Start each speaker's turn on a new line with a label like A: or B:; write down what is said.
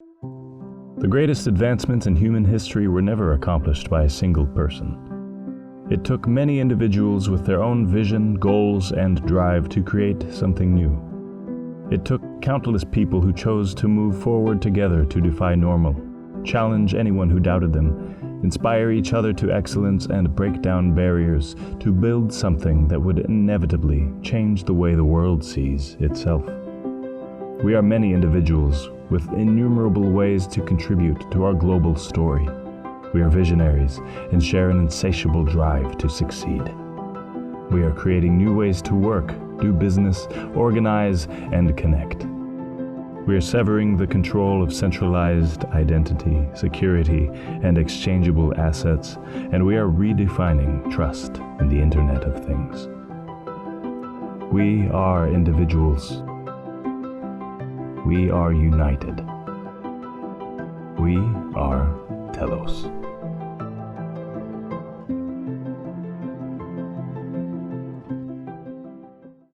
A: The greatest advancements in human history were never accomplished by a single person. It took many individuals with their own vision, goals, and drive to create something new. It took countless people who chose to move forward together to defy normal, challenge anyone who doubted them, inspire each other to excellence, and break down barriers to build something that would inevitably change the way the world sees itself. We are many individuals with innumerable ways to contribute to our global story. We are visionaries and share an insatiable drive to succeed. We are creating new ways to work, do business, organize, and connect. We are severing the control of centralized identity, security, and exchangeable assets, and we are redefining trust in the Internet of Things. We are individuals. We are united. We are Telos.